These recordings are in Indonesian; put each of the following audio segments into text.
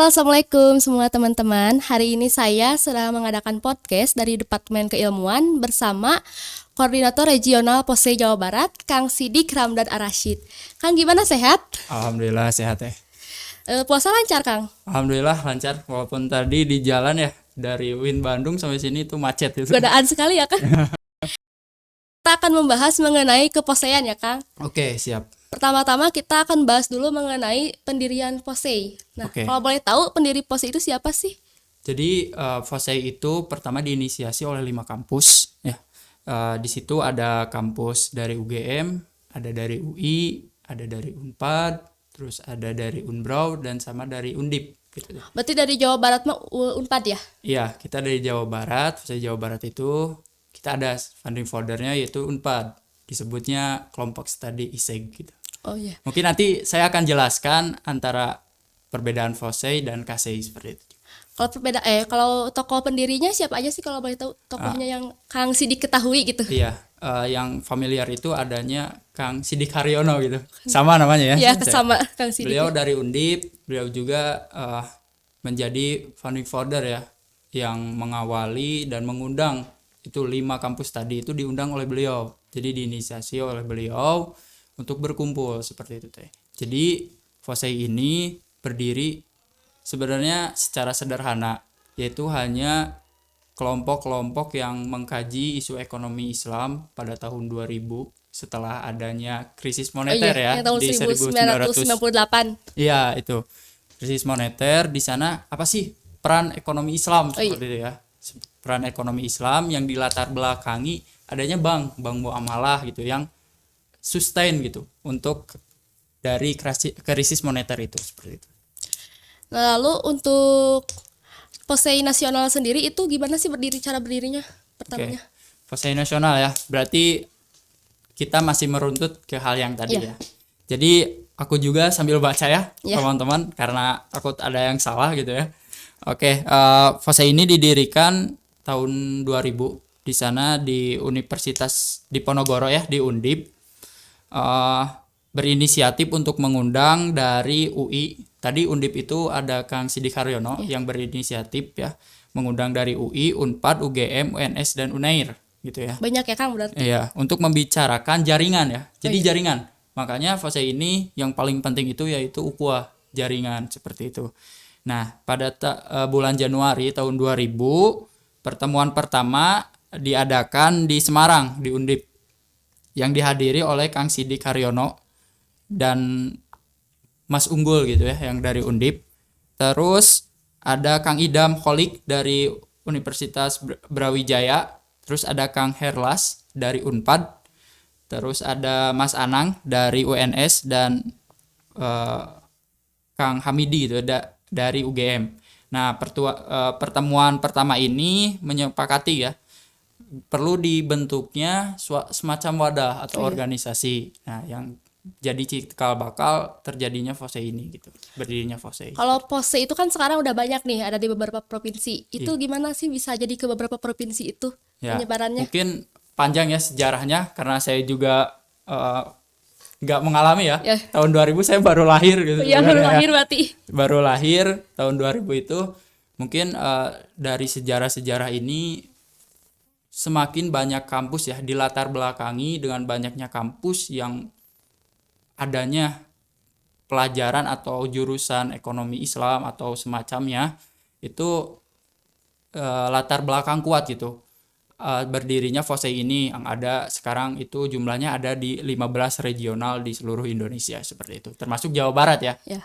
Halo, Assalamualaikum semua teman-teman. Hari ini saya sedang mengadakan podcast dari Departemen Keilmuan bersama Koordinator Regional POSEI Jawa Barat, Kang Sidik Ramdan Ar-Rasyid. Kang, gimana, sehat? Alhamdulillah sehat ya. Puasa lancar, Kang? Alhamdulillah lancar, walaupun tadi di jalan ya dari UIN Bandung sampai sini itu macet itu. Godaan sekali ya, Kang? Kita akan membahas mengenai keposean ya, Kang. Oke, siap. Pertama-tama kita akan bahas dulu mengenai pendirian POSEI. Nah, Oke. kalau boleh tahu pendiri POSEI itu siapa sih? Jadi FOSEI itu pertama diinisiasi oleh 5 kampus ya. Di situ ada kampus dari UGM, ada dari UI, ada dari Unpad, terus ada dari Unbrau dan sama dari Undip gitu. Berarti dari Jawa Barat mah Unpad ya? Iya, kita dari Jawa Barat. FOSEI Jawa Barat itu kita ada funding foldernya yaitu Unpad. Disebutnya kelompok studi ISEG gitu. Oh iya. Mungkin nanti saya akan jelaskan antara perbedaan FOSEI dan KSEI seperti itu. Kalau tokoh pendirinya siapa aja sih, kalau boleh tahu tokohnya yang Kang Sidik ketahui gitu? Iya, yang familiar itu adanya Kang Sidik Haryono gitu. Sama namanya ya. Iya, sama Kang Sidik. Beliau dari Undip, beliau juga menjadi founding father ya, yang mengawali dan mengundang itu 5 kampus tadi itu diundang oleh beliau. Jadi diinisiasi oleh beliau untuk berkumpul seperti itu teh. Jadi FOSEI ini berdiri sebenarnya secara sederhana, yaitu hanya kelompok-kelompok yang mengkaji isu ekonomi Islam pada tahun 2000 setelah adanya krisis moneter ya yang tahun di 1998. Iya, itu. Krisis moneter di sana apa sih peran ekonomi Islam seperti itu ya. Peran ekonomi Islam yang dilatar belakangi adanya bank muamalah gitu yang sustain gitu untuk dari krisis moneter itu seperti itu. Nah, lalu untuk POSEI nasional sendiri itu gimana sih cara berdirinya pertamanya? FOSEI nasional ya, berarti kita masih meruntut ke hal yang tadi Iya. ya. Jadi aku juga sambil baca ya Iya. teman-teman karena takut ada yang salah gitu ya. FOSEI ini didirikan tahun 2000 di sana di Universitas Diponegoro ya, di Undip. Berinisiatif untuk mengundang dari UI. Tadi Undip itu ada Kang Sidik Haryono yang berinisiatif ya, mengundang dari UI, Unpad, UGM, UNS dan Unair gitu ya. Banyak ya, Kang, berarti? Iya, untuk membicarakan jaringan ya. Jadi jaringan. Makanya FOSEI ini yang paling penting itu yaitu ukhuwah, jaringan seperti itu. Nah, pada bulan Januari tahun 2000, pertemuan pertama diadakan di Semarang, di Undip, yang dihadiri oleh Kang Sidik Haryono dan Mas Unggul gitu ya, yang dari Undip. Terus ada Kang Idam Kholik dari Universitas Brawijaya. Terus ada Kang Herlas dari Unpad. Terus ada Mas Anang dari UNS dan Kang Hamidi gitu dari UGM. Nah, pertemuan pertama ini menyepakati ya, perlu dibentuknya semacam wadah atau organisasi. Nah, yang jadi cikal bakal terjadinya FOSEI ini gitu, berdirinya FOSEI. Kalau POSEI itu kan sekarang udah banyak nih, ada di beberapa provinsi. Itu gimana sih bisa jadi ke beberapa provinsi itu penyebarannya? Mungkin panjang ya sejarahnya karena saya juga nggak mengalami ya. Tahun 2000 saya baru lahir gitu. Iya, baru lahir berarti. Baru lahir tahun 2000 itu mungkin dari sejarah-sejarah ini semakin banyak kampus ya, dilatar belakangi dengan banyaknya kampus yang adanya pelajaran atau jurusan ekonomi Islam atau semacamnya, itu latar belakang kuat gitu. Berdirinya FOSEI ini yang ada sekarang itu jumlahnya ada di 15 regional di seluruh Indonesia seperti itu, termasuk Jawa Barat ya. Ya.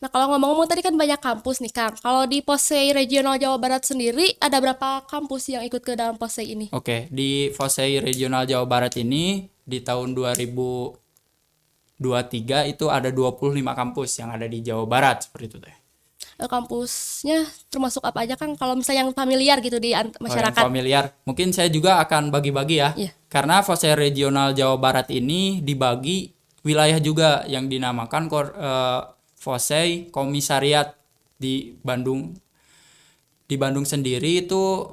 Nah, kalau ngomong-ngomong tadi kan banyak kampus nih, Kang. Kalau di POSEI Regional Jawa Barat sendiri ada berapa kampus yang ikut ke dalam POSEI ini? Oke, di FOSEI Regional Jawa Barat ini di tahun 2023 itu ada 25 kampus yang ada di Jawa Barat seperti itu teh. Kampusnya termasuk apa aja, Kang? Kalau misalnya yang familiar gitu di masyarakat. Yang familiar, mungkin saya juga akan bagi-bagi ya. Iya. Karena FOSEI Regional Jawa Barat ini dibagi wilayah juga yang dinamakan FOSEI Komisariat di Bandung. Di Bandung sendiri itu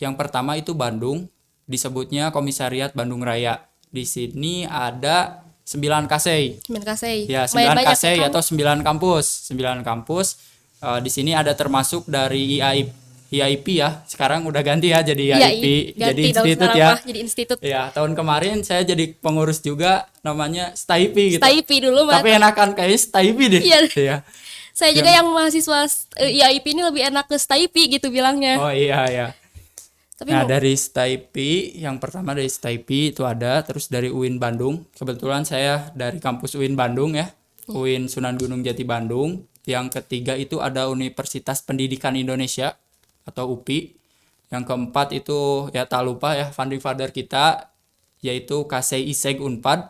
yang pertama itu Bandung, disebutnya Komisariat Bandung Raya. Di sini ada 9 KSEI. 9 KSEI. Ya, Lumayan 9 banyak ya, KSEI Kang? atau 9 kampus. 9 kampus Di sini ada termasuk dari IAIP ya. Sekarang udah ganti ya jadi Iya, IAIP, jadi ganti dong institut sekarang ya. mah jadi institut. Ya, tahun kemarin saya jadi pengurus juga namanya STAIPI gitu. STAIPI dulu mah. Tapi enakan kayaknya STAIPI deh. Iya. Iya. Saya juga yang mahasiswa IAIP ini lebih enak ke STAIPI gitu bilangnya. Oh iya ya. Tapi Nah, dari STAIPI, yang pertama dari STAIPI itu ada, terus dari UIN Bandung. Kebetulan saya dari kampus UIN Bandung ya, UIN Sunan Gunung Jati Bandung. Yang ketiga itu ada Universitas Pendidikan Indonesia atau UPI. Yang keempat itu ya tak lupa ya founding father kita, yaitu KSI ISEG Unpad.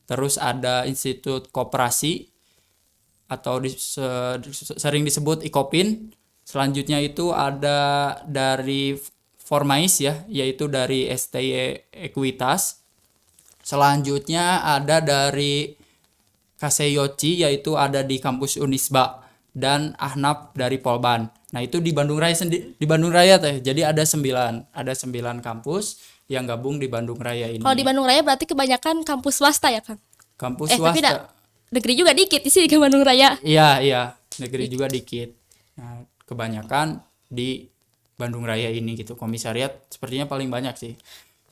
Terus ada Institut Koperasi atau sering disebut IKOPIN. Selanjutnya itu ada dari Formais ya, yaitu dari STY Ekuitas. Selanjutnya ada dari Kaseyoci, yaitu ada di kampus Unisba, dan Ahnaf dari Polban. Nah, itu di Bandung Raya di Bandung Raya teh. Jadi ada 9 kampus yang gabung di Bandung Raya ini. kalau di Bandung Raya berarti kebanyakan kampus swasta ya, Kang? Kampus Tapi swasta. negeri juga dikit di sini ke Bandung Raya. Iya, negeri juga dikit. Nah, kebanyakan di Bandung Raya ini gitu. Komisariat sepertinya paling banyak sih.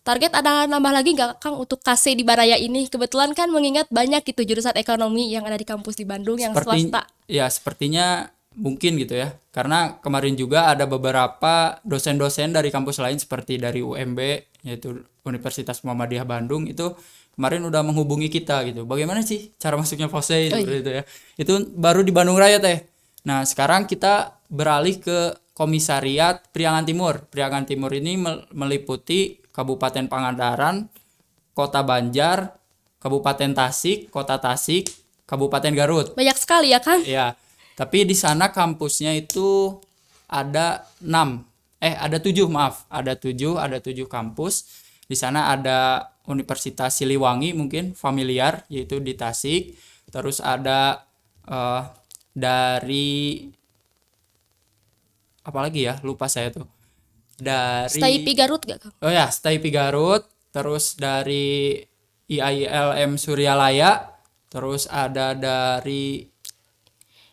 Target ada nambah lagi nggak, Kang, untuk KC di Baraya ini? Kebetulan kan mengingat banyak gitu jurusan ekonomi yang ada di kampus di Bandung yang swasta. Ya, sepertinya mungkin gitu ya. Karena kemarin juga ada beberapa dosen-dosen dari kampus lain seperti dari UMB, yaitu Universitas Muhammadiyah Bandung, itu kemarin udah menghubungi kita gitu. Bagaimana sih cara masuknya FOSE seperti itu ya. Itu baru di Bandung Raya teh. Nah, sekarang kita beralih ke Komisariat Priangan Timur. Priangan Timur ini meliputi Kabupaten Pangandaran, Kota Banjar, Kabupaten Tasik, Kota Tasik, Kabupaten Garut. Banyak sekali ya, Kang? Ya, tapi di sana kampusnya itu ada 6. Ada 7, maaf. Ada 7 kampus. Di sana ada Universitas Siliwangi mungkin familiar, yaitu di Tasik. Terus ada dari apalagi ya, lupa saya tuh. Dari STAIPI Garut gak, Kang? Oh ya, STAIPI Garut, terus dari IAILM Suryalaya, terus ada dari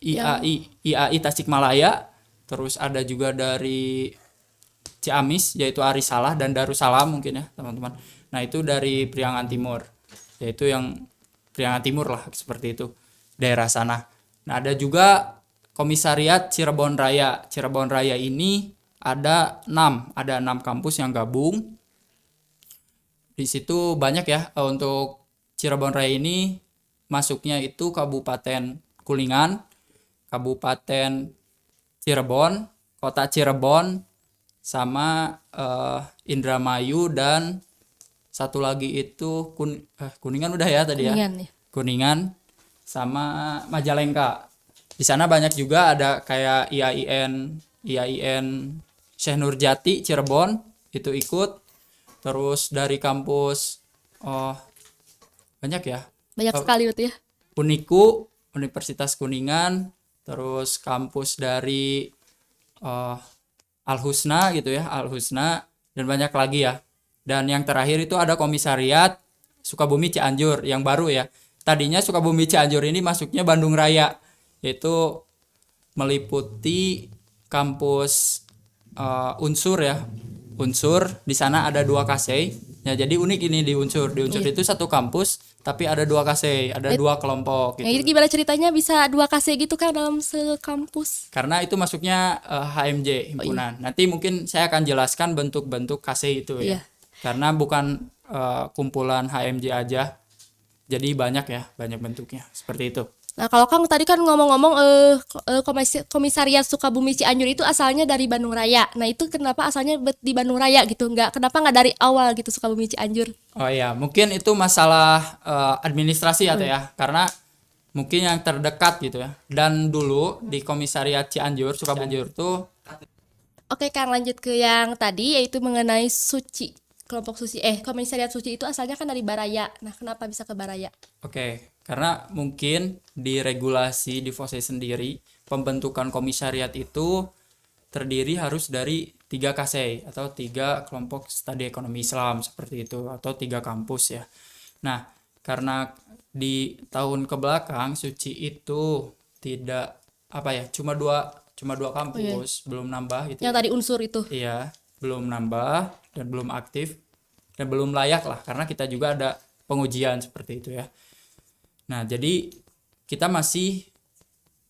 IAI Tasikmalaya, terus ada juga dari Ciamis yaitu Arisalah dan Darussalam mungkin ya, teman-teman. Nah, itu dari Priangan Timur. Yaitu yang Priangan Timur lah seperti itu, daerah sana. Nah, ada juga Komisariat Cirebon Raya. Cirebon Raya ini ada 6 kampus yang gabung. Di situ banyak ya, untuk Cirebon Raya ini masuknya itu Kabupaten Kuningan, Kabupaten Cirebon, Kota Cirebon, sama Indramayu, dan satu lagi itu Kuningan udah ya tadi ya. Kuningan ya. Kuningan sama Majalengka. Di sana banyak juga ada kayak IAIN Syekh Nurjati Cirebon itu ikut. Terus dari kampus banyak ya. Banyak sekali berarti ya. Uniku, Universitas Kuningan, terus kampus dari Al-Husna gitu ya, Al-Husna, dan banyak lagi ya. Dan yang terakhir itu ada Komisariat Sukabumi Cianjur yang baru ya. Tadinya Sukabumi Cianjur ini masuknya Bandung Raya, yaitu meliputi kampus Unsur ya. Unsur di sana ada 2 KSEI. Ya, jadi unik ini di Unsur. Di Unsur itu satu kampus tapi ada 2 KSEI, ada 2 kelompok gitu. Nah, itu gimana ceritanya bisa 2 KC gitu, Kang, dalam sekampus? Karena itu masuknya HMJ himpunan. Nanti mungkin saya akan jelaskan bentuk-bentuk KSEI itu ya. Iya. Karena bukan kumpulan HMJ aja. Jadi banyak bentuknya. Seperti itu. Nah, kalau Kang tadi kan ngomong-ngomong Komisariat Sukabumi Cianjur itu asalnya dari Bandung Raya. Nah, itu kenapa asalnya di Bandung Raya gitu? Kenapa nggak dari awal gitu Sukabumi Cianjur? Oh iya, mungkin itu masalah administrasi ya. Karena mungkin yang terdekat gitu ya. Dan dulu di Komisariat Cianjur, Sukabumi Cianjur tuh. Oke, Kang, lanjut ke yang tadi yaitu mengenai Suci. Kelompok Suci. Komisariat Suci itu asalnya kan dari Baraya. Nah, kenapa bisa ke Baraya? Oke, karena mungkin di regulasi di FOSE sendiri pembentukan komisariat itu terdiri harus dari 3 KSEI atau 3 kelompok studi ekonomi Islam seperti itu, atau 3 kampus ya. Nah, karena di tahun kebelakang Suci itu tidak apa ya, cuma dua kampus, belum nambah gitu Yang ya. tadi unsur itu. Iya, belum nambah dan belum aktif dan belum layak lah karena kita juga ada pengujian seperti itu ya. Nah, jadi kita masih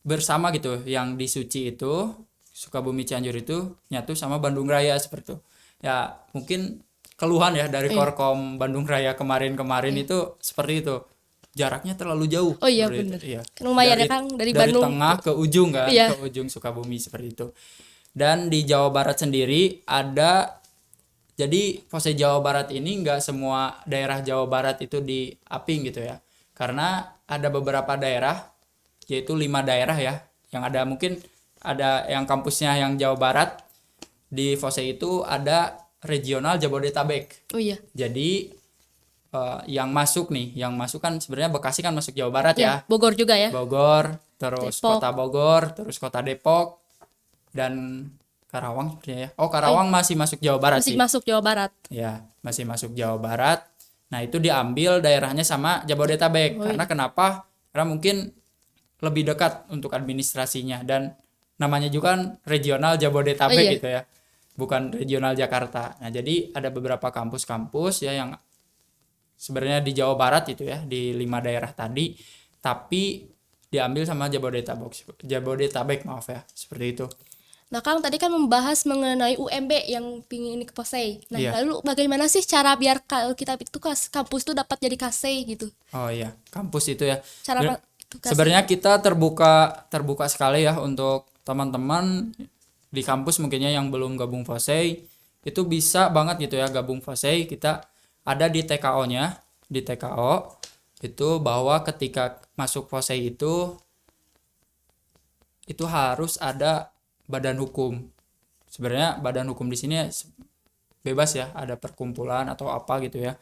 bersama gitu, yang di Suci itu Sukabumi Cianjur itu nyatu sama Bandung Raya seperti itu. Ya, mungkin keluhan ya dari Korkom Bandung Raya kemarin-kemarin itu seperti itu. Jaraknya terlalu jauh. Oh iya seperti itu. bener. Iya. Kan lumayan ya Kang dari Bandung. Tengah ke ujung kan, Iya. ke ujung Sukabumi seperti itu. Dan di Jawa Barat sendiri ada, jadi Fose Jawa Barat ini nggak semua daerah Jawa Barat itu diaping gitu ya. Karena ada beberapa daerah, yaitu 5 daerah ya, yang ada mungkin ada yang kampusnya yang Jawa Barat. Di Fose itu ada regional Jabodetabek. Oh iya. Jadi yang masuk kan sebenarnya Bekasi kan masuk Jawa Barat ya. Bogor juga ya. Bogor, terus Depok. Kota Bogor, terus Kota Depok, dan Karawang sepertinya ya. Oh, Karawang masih masuk Jawa Barat Masih sih. masuk Jawa Barat. Ya, masih masuk Jawa Barat. Nah, itu diambil daerahnya sama Jabodetabek. Karena kenapa? Karena mungkin lebih dekat untuk administrasinya, dan namanya juga kan regional Jabodetabek gitu ya. Bukan regional Jakarta. Nah, jadi ada beberapa kampus-kampus ya yang sebenarnya di Jawa Barat itu ya, di 5 daerah tadi, tapi diambil sama Jabodetabek, maaf ya, seperti itu. Nah Kang tadi kan membahas mengenai UMB yang pingin ke Posei. Nah Iya. lalu bagaimana sih cara biar kita itu kampus itu dapat jadi KSE gitu? Oh iya, kampus itu ya. Cara itu KSE. Sebenarnya kita terbuka sekali ya untuk teman-teman di kampus mungkinnya yang belum gabung Fosei, itu bisa banget gitu ya gabung Fosei. Kita ada di TKO-nya, di TKO itu bahwa ketika masuk Fosei itu harus ada badan hukum. Sebenarnya badan hukum di sini bebas ya, ada perkumpulan atau apa gitu ya.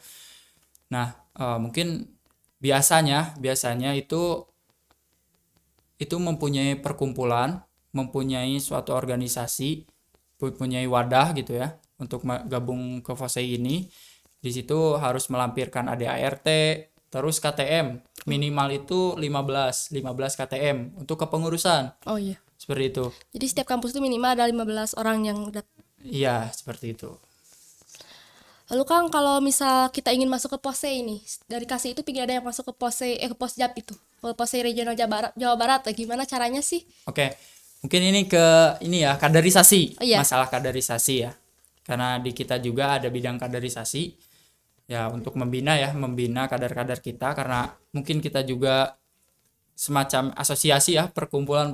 Nah, mungkin biasanya itu mempunyai perkumpulan, mempunyai suatu organisasi, mempunyai wadah gitu ya untuk gabung ke Fosei ini. Di situ harus melampirkan ADART, terus KTM minimal itu 15 KTM untuk kepengurusan. Oh iya. Seperti itu. Jadi setiap kampus itu minimal ada 15 orang yang Iya, seperti itu. Lalu Kang kalau misal kita ingin masuk ke Posei ini, dari KSE itu pingin ada yang masuk ke Posei ke Posjab itu. Ke Posei Regional Jawa Barat, gimana caranya sih? Oke. Mungkin ini ya kaderisasi. Oh, iya. Masalah kaderisasi ya. Karena di kita juga ada bidang kaderisasi. Ya, untuk membina kader-kader kita, karena mungkin kita juga semacam asosiasi ya, perkumpulan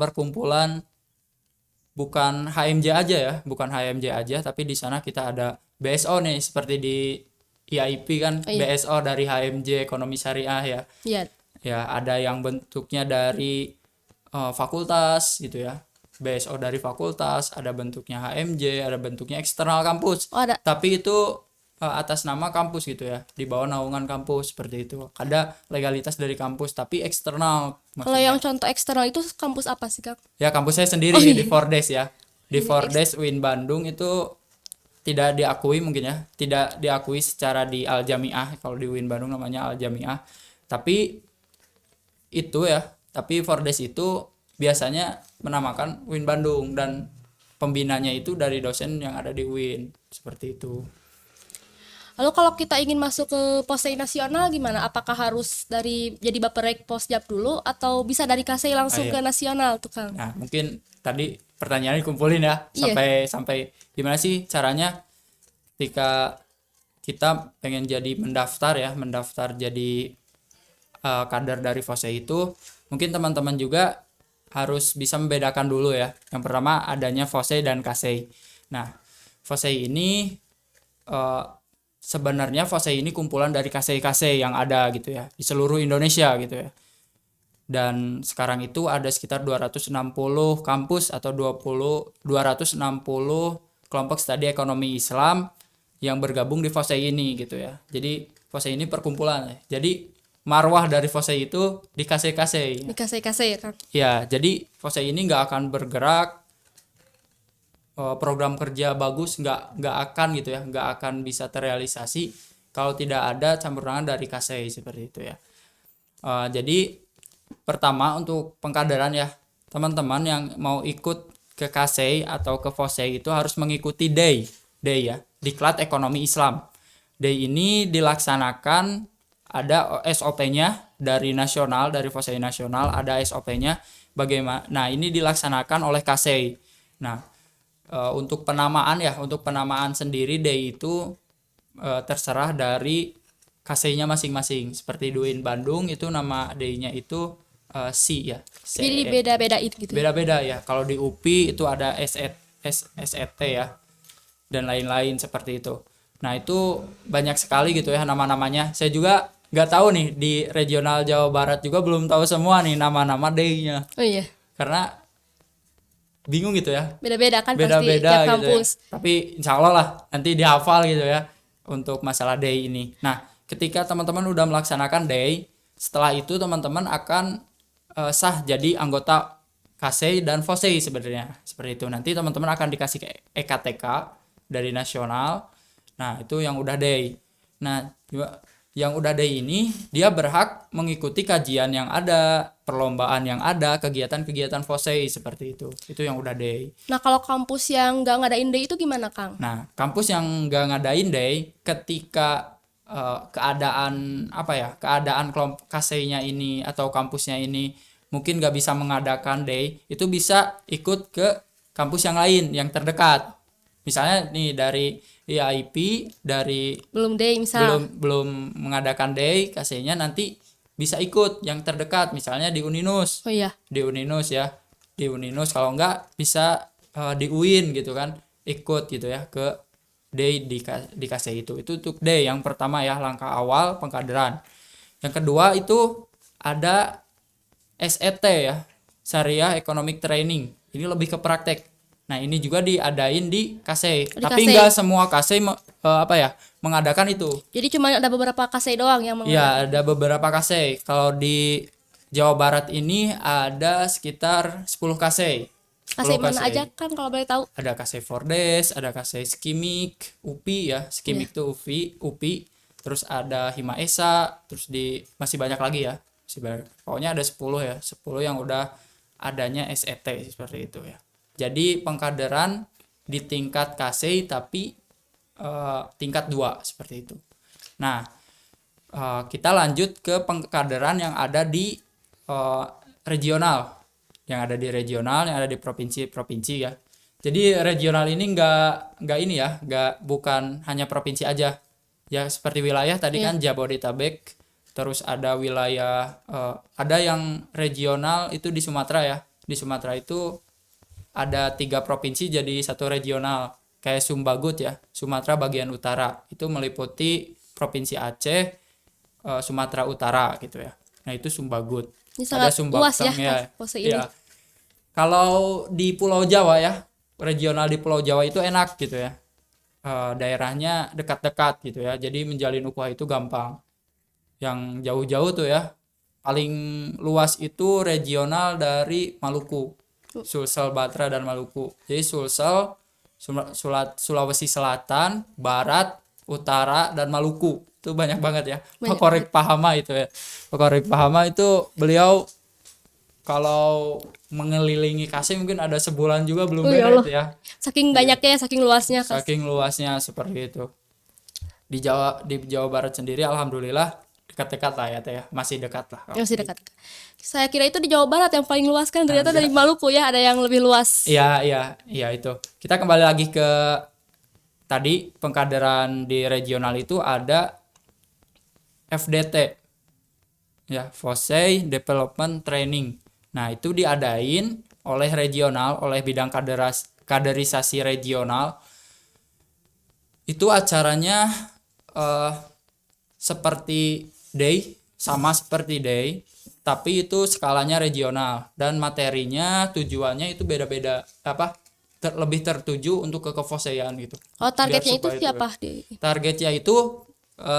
bukan HMJ aja, tapi di sana kita ada BSO nih, seperti di IAIP kan. Oh, iya. BSO dari HMJ Ekonomi Syariah ya. Iya. Ya, ada yang bentuknya dari fakultas gitu ya. BSO dari fakultas, ada bentuknya HMJ, ada bentuknya eksternal kampus. Oh ada. Tapi itu atas nama kampus gitu ya, di bawah naungan kampus seperti itu. Ada legalitas dari kampus tapi eksternal. Kalau yang contoh eksternal itu kampus apa sih Kang? Ya, kampus saya sendiri iya. di Fordes ya. Di Fordes UIN Bandung itu tidak diakui mungkin ya, tidak diakui secara di Al Jamiah. Kalau di UIN Bandung namanya Al Jamiah. Tapi Fordes itu biasanya menamakan UIN Bandung, dan pembinanya itu dari dosen yang ada di UIN, seperti itu. Lalu kalau kita ingin masuk ke Posei nasional gimana? Apakah harus jadi Baperek Posjab dulu atau bisa dari KSE langsung iya. ke nasional tuh Kang? Nah, mungkin tadi pertanyaannya kumpulin ya, Iya. sampai gimana sih caranya ketika kita pengen jadi mendaftar jadi kader dari Fosei itu. Mungkin teman-teman juga harus bisa membedakan dulu ya. Yang pertama adanya Fosei dan KSEI. Nah, Fosei ini sebenarnya Fosei ini kumpulan dari KSEI yang ada gitu ya di seluruh Indonesia gitu ya. Dan sekarang itu ada sekitar 260 kampus atau 260 kelompok studi ekonomi Islam yang bergabung di Fosei ini gitu ya. Jadi Fosei ini perkumpulan ya. Jadi marwah dari Fosei itu di KSEI. Di KSE ya Kang? Ya, jadi Fosei ini nggak akan bergerak, program kerja bagus nggak akan gitu ya, nggak akan bisa terrealisasi kalau tidak ada campur tangan dari KSEI seperti itu ya. Jadi pertama untuk pengkaderan ya, teman-teman yang mau ikut ke KASEI atau ke FOSEI itu harus mengikuti DAY ya, Diklat Ekonomi Islam. DAY ini dilaksanakan, ada SOP-nya dari nasional, dari FOSEI nasional ada SOP-nya bagaimana. Nah, ini dilaksanakan oleh KASEI. Nah, untuk penamaan sendiri DAY itu terserah dari KASEI-nya masing-masing. Seperti DUIN Bandung itu nama DAY-nya itu SI ya. Jadi beda-beda itu gitu. Beda-beda ya. Kalau di UPI itu ada SET ya, dan lain-lain seperti itu. Nah, itu banyak sekali gitu ya nama-namanya. Saya juga nggak tahu nih, di regional Jawa Barat juga belum tahu semua nih nama-nama DAY-nya. Oh iya. Karena bingung gitu ya. Beda-beda kan pasti Beda-beda tiap gitu kampus. ya. Tapi insya Allah lah nanti dihafal gitu ya untuk masalah DAY ini. Nah, ketika teman-teman udah melaksanakan DAY, setelah itu teman-teman akan sah jadi anggota KASEI dan FOSEI sebenarnya. Seperti itu. Nanti teman-teman akan dikasih ke EKTK dari nasional. Nah, itu yang udah DAY. Nah, yang udah DAY ini dia berhak mengikuti kajian yang ada, perlombaan yang ada, kegiatan-kegiatan FOSEI seperti itu. Itu yang udah DAY. Nah, kalau kampus yang nggak ngadain day itu gimana, Kang? Nah, kampus yang nggak ngadain DAY, ketika keadaan kelompok KASEI-nya ini atau kampusnya ini mungkin nggak bisa mengadakan DAY, itu bisa ikut ke kampus yang lain yang terdekat. Misalnya nih dari IAIP, dari Belum day misal. belum mengadakan DAY, KASEI-nya nanti bisa ikut yang terdekat, misalnya di Uninus. Oh iya. Di Uninus ya. Di Uninus, kalau enggak bisa di UIN gitu kan, ikut gitu ya ke DAY di KASEI itu. Itu untuk DAY yang pertama ya, langkah awal pengkaderan. Yang kedua itu ada SET ya, Syariah Economic Training. Ini lebih ke praktek. Nah, ini juga diadain di KASEI. Tapi enggak semua KASEI mengadakan itu. Jadi cuma ada beberapa KASEI doang yang mengadakan. Ya, ada beberapa KASEI. Kalau di Jawa Barat ini ada sekitar 10 KASEI. KASEI mana aja kan kalau boleh tahu? Ada KASEI Fordes, ada KASEI Skimik, UPI ya. Skimik itu UPI. Terus ada Hima Esa, terus masih banyak lagi ya. Pokoknya ada 10 ya. 10 yang udah adanya SET seperti itu ya. Jadi pengkaderan di tingkat KASEI tapi tingkat 2 seperti itu. Nah, kita lanjut ke pengkaderan yang ada di regional. Yang ada di regional, yang ada di provinsi ya. Jadi regional ini enggak bukan hanya provinsi aja. Ya seperti wilayah tadi kan Jabodetabek, terus ada wilayah ada yang regional itu di Sumatera ya. Di Sumatera itu ada 3 provinsi jadi 1 regional. Kayak Sumbagut ya, Sumatera bagian utara. Itu meliputi Provinsi Aceh, Sumatera Utara gitu ya. Nah, itu Sumbagut. Ini sangat luas ya, POSEI ini. Ya. Kalau di Pulau Jawa ya, regional di Pulau Jawa itu enak gitu ya. Daerahnya dekat-dekat gitu ya. Jadi menjalin ukhuwah itu gampang. Yang jauh-jauh tuh ya, paling luas itu regional dari Maluku. Sulsel, Batra, dan Maluku. Jadi Sulsel, Sulawesi Selatan, Barat, Utara, dan Maluku. Itu banyak banget ya. Pak Korek Pahama itu ya. Pak Korek Pahama itu beliau kalau mengelilingi KASEI mungkin ada sebulan juga belum beres ya. Saking banyaknya, saking luasnya. Saking luasnya seperti itu. Di Jawa Barat sendiri alhamdulillah dekat-dekat lah ya Teh ya. Masih dekat lah. Masih dekat. Saya kira itu di Jawa Barat yang paling luas kan, ternyata dari Maluku ya ada yang lebih luas. Iya itu. Kita kembali lagi ke tadi pengkaderan di regional itu ada FDT. Ya, FOSEI Development Training. Nah, itu diadain oleh regional, oleh bidang kaderisasi regional. Itu acaranya seperti DAY, sama seperti DAY, tapi itu skalanya regional dan materinya tujuannya itu beda-beda, lebih tertuju untuk ke FOSEI-an gitu. Oh, targetnya itu siapa? Targetnya itu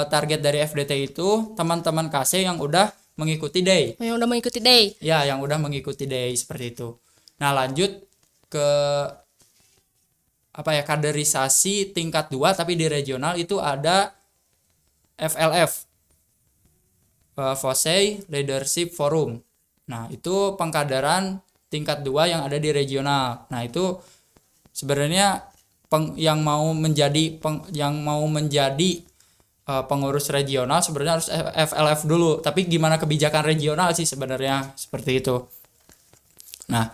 target dari FDT itu teman-teman KASEI yang udah mengikuti DAY. Yang udah mengikuti DAY. Ya, yang udah mengikuti DAY seperti itu. Nah, lanjut ke kaderisasi tingkat 2 tapi di regional itu ada FLF. FOSEI Leadership Forum. Nah, itu pengkaderan tingkat 2 yang ada di regional. Nah, itu sebenarnya yang mau menjadi pengurus regional sebenarnya harus FLF dulu. Tapi gimana kebijakan regional sih sebenarnya seperti itu. Nah,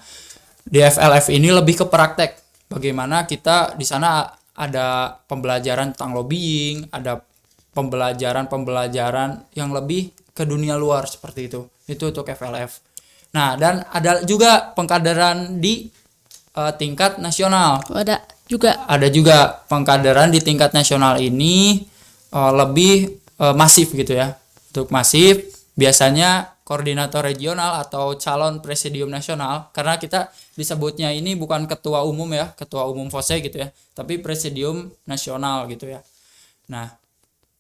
di FLF ini lebih ke praktek. Bagaimana kita di sana ada pembelajaran tentang lobbying, ada pembelajaran yang lebih ke dunia luar seperti itu. Itu untuk FLF. Nah, dan ada juga pengkaderan di tingkat nasional. Ada juga pengkaderan di tingkat nasional ini lebih masif gitu ya. Untuk masif biasanya koordinator regional atau calon presidium nasional, karena kita disebutnya ini bukan ketua umum ya, ketua umum FOSE gitu ya, tapi presidium nasional gitu ya. Nah,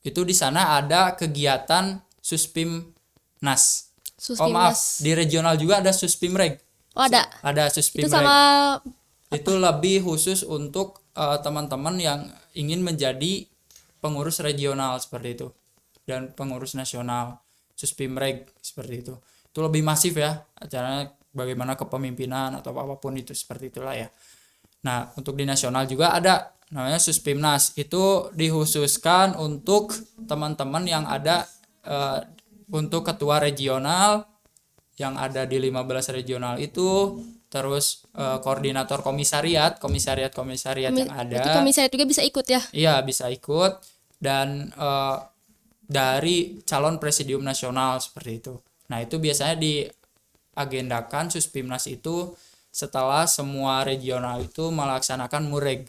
itu di sana ada kegiatan Suspimnas. Maaf, di regional juga ada Suspimreg. Ada Suspimreg. Itu sama itu lebih khusus untuk teman-teman yang ingin menjadi pengurus regional seperti itu dan pengurus nasional. Suspimreg seperti itu lebih masif ya acaranya, bagaimana kepemimpinan atau apapun itu seperti itulah ya. Nah, untuk di nasional juga ada namanya Suspimnas, itu dikhususkan untuk teman-teman yang ada untuk ketua regional yang ada di 15 regional itu, terus koordinator komisariat yang ada. Itu komisariat juga bisa ikut ya? Iya, bisa ikut, dan dari calon presidium nasional seperti itu. Nah, itu biasanya diagendakan Suspimnas itu setelah semua regional itu melaksanakan mureg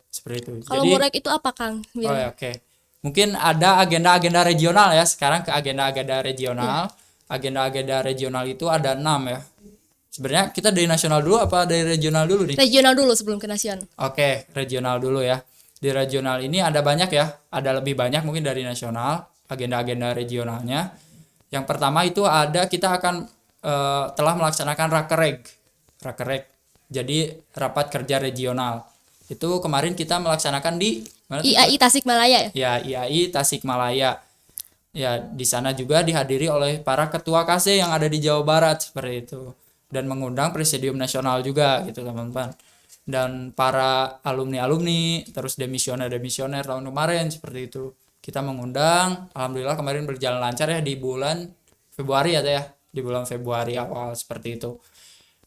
seperti itu. Kalau mureg itu apa, Kang? Oke. Mungkin ada agenda-agenda regional ya. Sekarang ke agenda-agenda regional. Agenda-agenda regional itu ada 6 ya. Sebenarnya kita dari nasional dulu apa dari regional dulu nih? Regional dulu sebelum ke nasional. Oke, regional dulu ya. Di regional ini ada banyak ya. Ada lebih banyak mungkin dari nasional. Agenda-agenda regionalnya. Yang pertama itu kita akan telah melaksanakan rakereg. Jadi rapat kerja regional. Itu kemarin kita melaksanakan di mana? IAI Tasikmalaya ya? Ya, IAI Tasikmalaya. Ya, di sana juga dihadiri oleh para ketua KC yang ada di Jawa Barat seperti itu. Dan mengundang presidium nasional juga gitu teman-teman. Dan para alumni-alumni, terus demisioner tahun kemarin seperti itu. Kita mengundang, alhamdulillah kemarin berjalan lancar ya di bulan Februari ya, di bulan Februari awal seperti itu.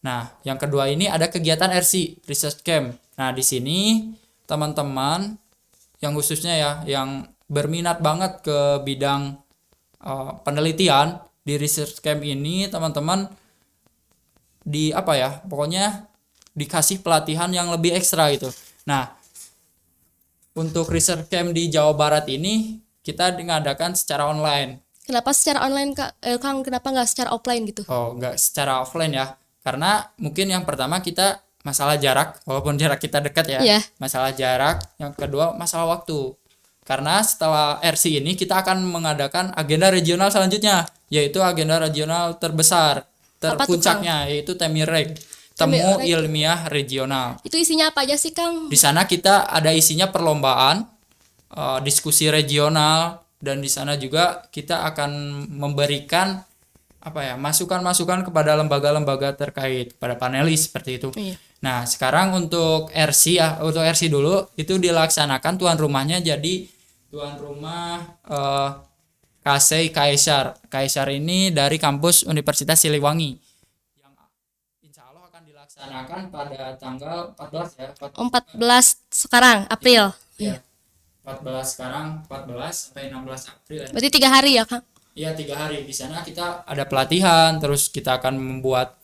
Nah, yang kedua ini ada kegiatan RC, Research Camp. Nah, di sini teman-teman yang khususnya ya, yang berminat banget ke bidang penelitian di Research Camp ini, teman-teman pokoknya dikasih pelatihan yang lebih ekstra gitu. Nah, untuk Research Camp di Jawa Barat ini kita mengadakan secara online. Kenapa secara online, Kang? Kenapa nggak secara offline gitu? Nggak secara offline ya. Karena mungkin yang pertama kita masalah jarak, walaupun jarak kita dekat ya. Yeah. Masalah jarak. Yang kedua masalah waktu. Karena setelah RC ini kita akan mengadakan agenda regional selanjutnya, yaitu agenda regional terbesar, terpuncaknya, yaitu Temireg. Temu ilmiah regional. Itu isinya apa aja sih, Kang? Di sana kita ada isinya perlombaan, diskusi regional, dan di sana juga kita akan memberikan masukan-masukan kepada lembaga-lembaga terkait, pada panelis seperti itu. Iya. Nah, sekarang untuk RC dulu itu dilaksanakan tuan rumahnya jadi tuan rumah KC Kaisar. Kaisar ini dari kampus Universitas Siliwangi. Dilaksanakan pada tanggal 14 ya. 14 sekarang April. Iya. 14 sampai 16 April. Berarti 3 hari ya, Kang? Iya, 3 hari. Di sana kita ada pelatihan, terus kita akan membuat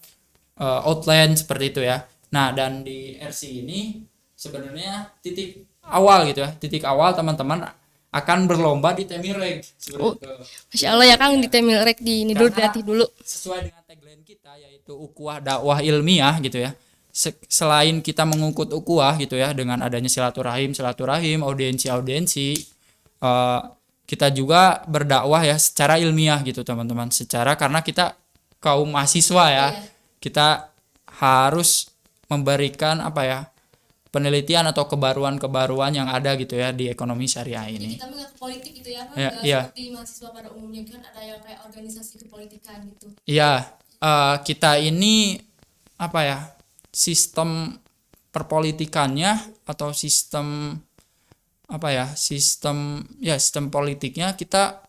outline seperti itu ya. Nah, dan di RC ini sebenarnya titik awal gitu ya. Titik awal teman-teman akan berlomba di Temireg. Masya Allah ya, Kang, di Temireg di ini dulu berarti dulu. Sesuai dengan tagline kita yaitu ukhuwah dakwah ilmiah gitu ya. Selain kita mengungkut ukhuwah gitu ya dengan adanya silaturahim, audiensi, kita juga berdakwah ya secara ilmiah gitu teman-teman. Karena kita kaum mahasiswa ya, kita harus memberikan penelitian atau kebaruan-kebaruan yang ada gitu ya di ekonomi syariah ini. Jadi kita nggak ke politik gitu ya, kan? Iya. Seperti mahasiswa pada umumnya kan ada yang kayak organisasi kepolitikan gitu. Iya, kita ini apa ya, sistem perpolitikannya atau sistem apa ya, sistem politiknya kita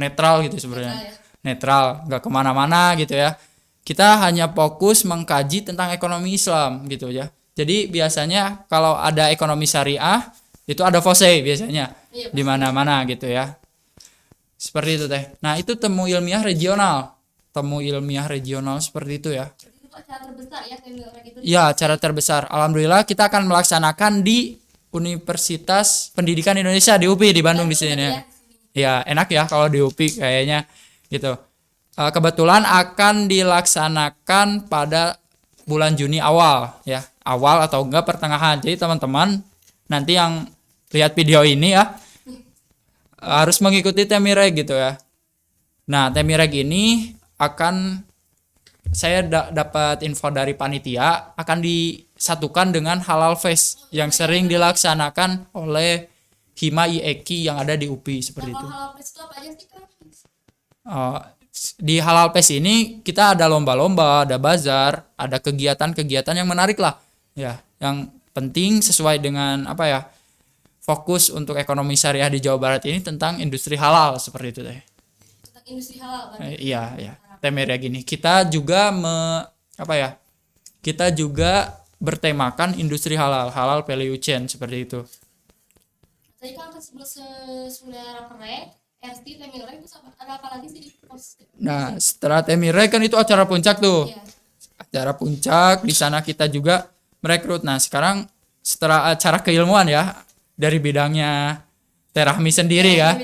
netral gitu sebenarnya. Netral, nggak kemana-mana gitu ya. Kita hanya fokus mengkaji tentang ekonomi Islam gitu ya. Jadi biasanya kalau ada ekonomi syariah itu ada FOSE biasanya di mana-mana gitu ya. Seperti itu teh. Nah itu temu ilmiah regional seperti itu ya. Itu acara terbesar ya seminar itu. Ya, acara terbesar. Alhamdulillah kita akan melaksanakan di Universitas Pendidikan Indonesia di UPI di Bandung di sini ya. Ya, enak ya kalau di UPI kayaknya gitu. Kebetulan akan dilaksanakan pada bulan Juni awal ya. Awal atau enggak pertengahan. Jadi teman-teman nanti yang lihat video ini ya harus mengikuti Temireg gitu ya. Nah, Temireg ini akan saya dapat info dari panitia akan disatukan dengan Halal Fest yang sering dilaksanakan oleh Hima IEKI yang ada di UPI seperti itu. Halal Fest itu apa aja sih Kang? Di Halal Fest ini kita ada lomba-lomba, ada bazar, ada kegiatan-kegiatan yang menarik lah. Ya, yang penting sesuai dengan apa ya? Fokus untuk ekonomi syariah di Jawa Barat ini tentang industri halal seperti itu deh. Tentang industri halal kan? Iya. Temireg gini. Kita juga Kita juga bertemakan industri halal value chain seperti itu. Tadi kan sebenarnya Raperek, RT, Temireg, terus ada apa lagi sih di pos? Nah, setelah Temireg kan itu acara puncak tuh. Iya. Acara puncak di sana kita juga merekrut. Nah, sekarang setelah acara keilmuan ya dari bidangnya Terahmi sendiri ya.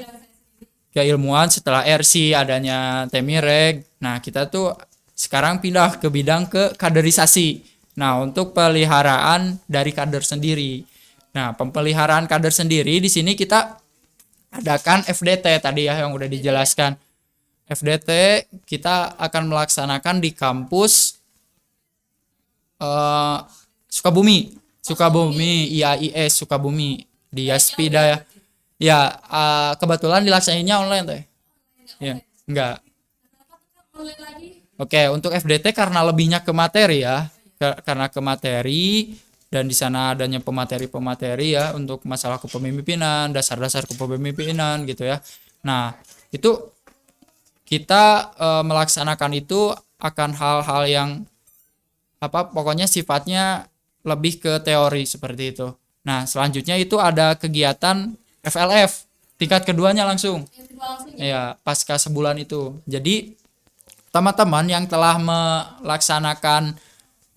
Keilmuan setelah RC adanya Temireg. Nah, kita tuh sekarang pindah ke bidang ke kaderisasi. Nah, untuk peliharaan dari kader sendiri. Nah, pemeliharaan kader sendiri di sini kita adakan FDT tadi ya yang udah dijelaskan. FDT kita akan melaksanakan di kampus Sukabumi, IAIS Sukabumi di Yaspida ya. Ya, kebetulan dilaksanainnya online teh. Ya, enggak. Online lagi. Oke, untuk FDT karena lebihnya ke materi ya. Karena ke materi dan di sana adanya pemateri-pemateri ya untuk masalah kepemimpinan, dasar-dasar kepemimpinan gitu ya. Nah, itu kita melaksanakan itu akan hal-hal yang pokoknya sifatnya lebih ke teori seperti itu. Nah, selanjutnya itu ada kegiatan FLF tingkat keduanya langsung. Ya, pasca sebulan itu. Jadi teman-teman yang telah melaksanakan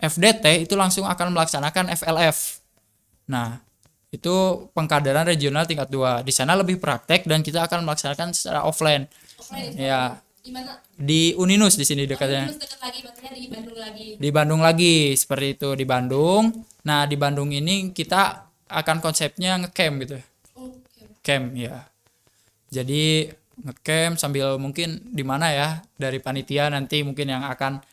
FDT itu langsung akan melaksanakan FLF. Nah, itu pengkaderan regional tingkat 2. Di sana lebih praktek dan kita akan melaksanakan secara offline. Ya. Di mana? Di Uninus di sini dekatnya. Dekat lagi, maksudnya di Bandung lagi. Di Bandung lagi, seperti itu di Bandung. Nah, di Bandung ini kita akan konsepnya ngecamp gitu. Camp ya. Jadi ngecamp sambil mungkin di mana ya dari panitia nanti mungkin yang akan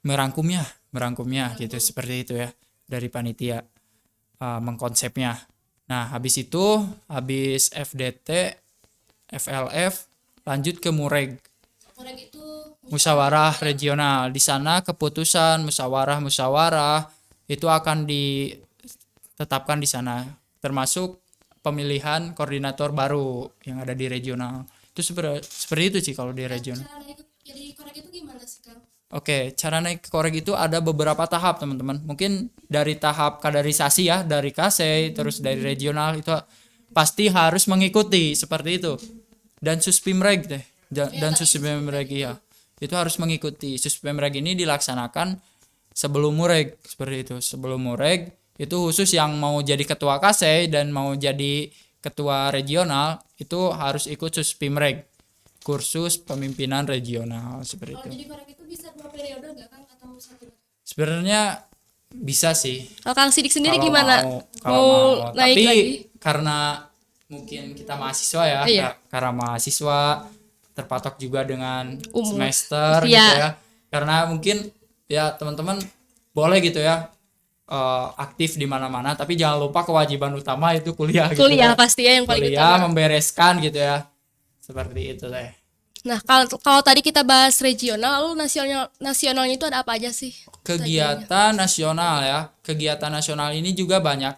merangkumnya gitu seperti itu ya dari panitia mengkonsepnya. Nah, habis FDT, FLF lanjut ke Mureg. Mureg itu musyawarah regional. Di sana keputusan musyawarah itu akan ditetapkan di sana, termasuk pemilihan koordinator baru yang ada di regional. Itu seperti itu sih kalau di regional. Cara naik jadi korek itu gimana sih Kang? Oke, cara naik korek itu ada beberapa tahap teman-teman. Mungkin dari tahap kaderisasi ya, dari KC, terus dari regional itu pasti harus mengikuti seperti itu. Dan Suspimreg deh, dan Suspimreg ya. Itu harus mengikuti. Suspimreg ini dilaksanakan sebelum Mureg seperti itu. Sebelum Mureg itu khusus yang mau jadi ketua KC dan mau jadi ketua regional itu harus ikut Suspimreg, kursus pemimpinan regional seperti itu. Jadi korek itu bisa 2 periode nggak Kang atau 1? Sebenarnya bisa sih. Kalau Kang Sidik sendiri Kalau gimana? mau naik tapi lagi? karena mungkin kita mahasiswa ya, Iya. karena mahasiswa terpatok juga dengan Umur. semester Iya. gitu ya. Karena mungkin ya teman-teman boleh gitu ya aktif di mana-mana, tapi jangan lupa kewajiban utama itu kuliah gitu Kuliah ya. pasti ya yang paling Kuliah utama. membereskan gitu ya. Seperti itu teh. Nah, kalau tadi kita bahas regional, lalu nasionalnya itu ada apa aja sih? Kegiatan nasional ya. Kegiatan nasional ini juga banyak.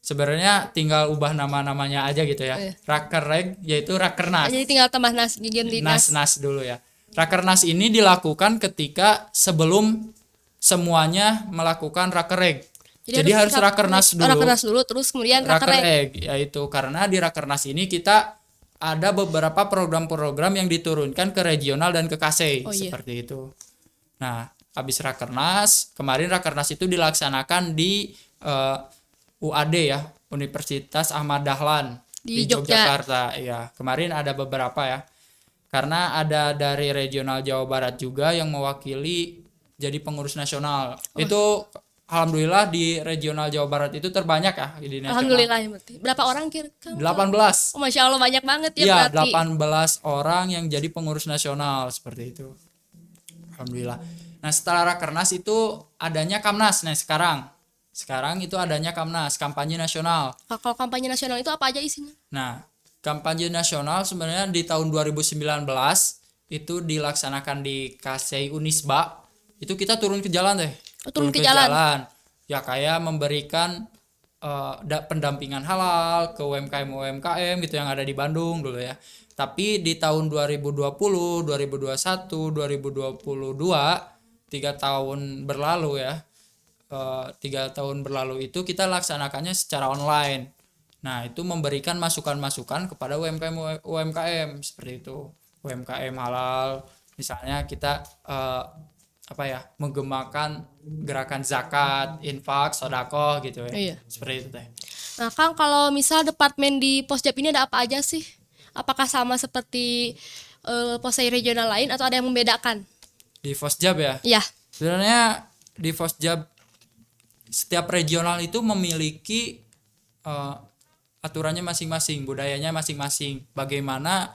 Sebenarnya tinggal ubah nama-namanya aja gitu ya. Iya. Rakerreg yaitu Rakernas. Jadi tinggal tambah ganti nas. Nas dulu ya. Rakernas ini dilakukan ketika sebelum semuanya melakukan Rakerreg. Jadi harus Rakernas dulu. Rakernas dulu, terus kemudian Rakerreg. Rakerreg yaitu karena di Rakernas ini kita ada beberapa program-program yang diturunkan ke regional dan ke KASEI Oh, iya. seperti itu. Nah, habis Rakernas, kemarin Rakernas itu dilaksanakan di UAD ya, Universitas Ahmad Dahlan Di di Jogja. Yogyakarta. Ya, kemarin ada beberapa ya. Karena ada dari regional Jawa Barat juga yang mewakili jadi pengurus nasional. Itu alhamdulillah di regional Jawa Barat itu terbanyak ya di nasional. Alhamdulillah ya berarti. Berapa orang kira-kira? 18. Oh, Masya Allah banyak banget ya Iya, berarti. 18 orang yang jadi pengurus nasional seperti itu. Alhamdulillah. Nah, setelah Rakernas itu adanya Kamnas. Nah, sekarang itu adanya Kamnas, kampanye nasional. Kalau kampanye nasional itu apa aja isinya? Nah, kampanye nasional sebenarnya di tahun 2019 itu dilaksanakan di KASEI Unisba. Itu kita turun ke jalan deh. Oh, turun ke jalan. Ya kayak memberikan pendampingan halal ke UMKM gitu yang ada di Bandung dulu ya. Tapi di tahun 2020, 2021, 2022 3 tahun berlalu ya. 3 tahun berlalu itu kita laksanakannya secara online. Nah, itu memberikan masukan-masukan kepada UMKM seperti itu. UMKM halal, misalnya kita menggemakan gerakan zakat, infak, sedekah gitu ya. Iya. Seperti itu teh. Nah, Kang, kalau misal departemen di Posjab ini ada apa aja sih? Apakah sama seperti Posei regional lain atau ada yang membedakan? Di Fosjab ya. Iya. Sebenarnya di Fosjab setiap regional itu memiliki aturannya masing-masing, budayanya masing-masing. Bagaimana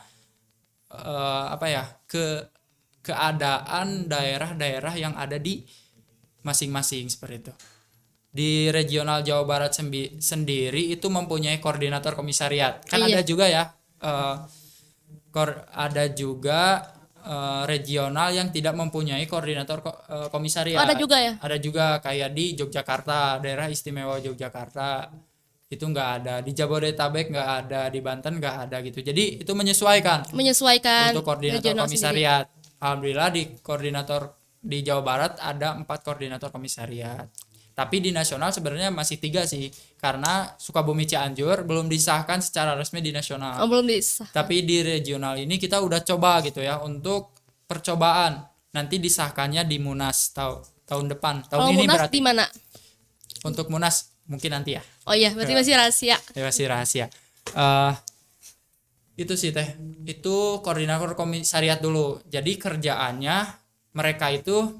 keadaan daerah-daerah yang ada di masing-masing seperti itu. Di regional Jawa Barat sendiri itu mempunyai koordinator komisariat. Kan Iya. ada juga ya ada juga regional yang tidak mempunyai koordinator komisariat. Oh, ada juga ya? Ada juga kayak di Yogyakarta, daerah istimewa Yogyakarta itu nggak ada, di Jabodetabek nggak ada, di Banten nggak ada gitu. Jadi itu menyesuaikan untuk koordinator regional komisariat. Alhamdulillah di koordinator di Jawa Barat ada 4 koordinator komisariat. Tapi di nasional sebenarnya masih 3 sih, karena Sukabumi Cianjur belum disahkan secara resmi di nasional. Oh, belum disah. Tapi di regional ini kita udah coba gitu ya untuk percobaan. Nanti disahkannya di Munas tahun depan. Tahun Kalau ini Munas berarti. di mana? Untuk Munas mungkin nanti ya. Oh iya, berarti masih rahasia. Ya masih rahasia. Itu sih teh. Itu koordinator komisariat dulu. Jadi kerjaannya mereka itu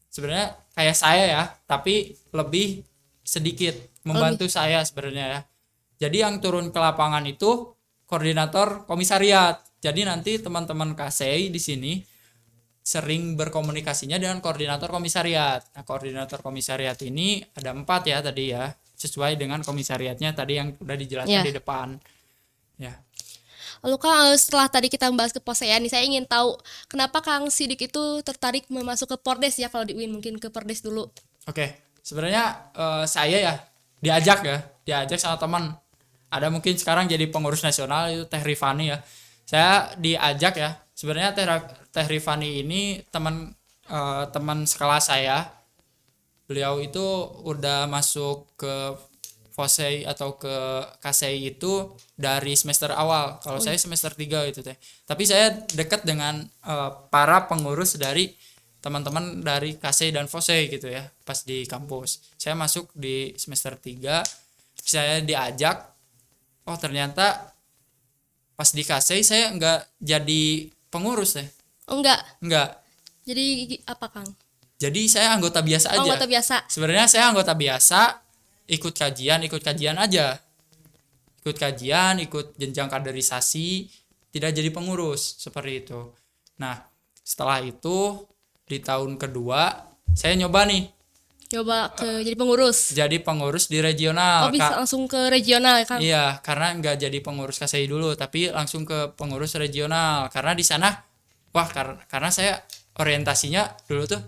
sebenarnya kayak saya ya, tapi lebih sedikit membantu saya sebenarnya ya. Jadi yang turun ke lapangan itu koordinator komisariat. Jadi nanti teman-teman KASEI di sini sering berkomunikasinya dengan koordinator komisariat. Nah, koordinator komisariat ini ada 4 ya tadi ya, sesuai dengan komisariatnya tadi yang udah dijelaskan di depan. Ya. Lalu Kang, setelah tadi kita membahas keposean nih, saya ingin tahu kenapa Kang Sidik itu tertarik masuk ke Pordes ya, kalau di UIN mungkin ke Pordes dulu. Oke, sebenarnya saya ya diajak sama teman. Ada mungkin sekarang jadi pengurus nasional itu Teh Rifani ya. Saya diajak ya. Sebenarnya Teh Rifani ini teman sekelas saya. Beliau itu udah masuk ke Fosei atau ke KASEI itu dari semester awal. Kalau saya semester 3 itu teh. Tapi saya dekat dengan para pengurus dari teman-teman dari KASEI dan Fosei gitu ya, pas di kampus. Saya masuk di semester 3, saya diajak. Oh, ternyata pas di KASEI saya enggak jadi pengurus teh. Oh, enggak. Jadi apa Kang? Jadi saya anggota biasa aja. Anggota biasa. Sebenarnya saya anggota biasa, ikut kajian aja. Ikut kajian, ikut jenjang kaderisasi, tidak jadi pengurus seperti itu. Nah, setelah itu di tahun kedua saya nyoba nih Coba jadi pengurus. jadi pengurus di regional. Oh, bisa langsung ke regional ya, Kang? Iya, karena nggak jadi pengurus KSI dulu, tapi langsung ke pengurus regional. Karena di sana, wah, karena saya orientasinya dulu tuh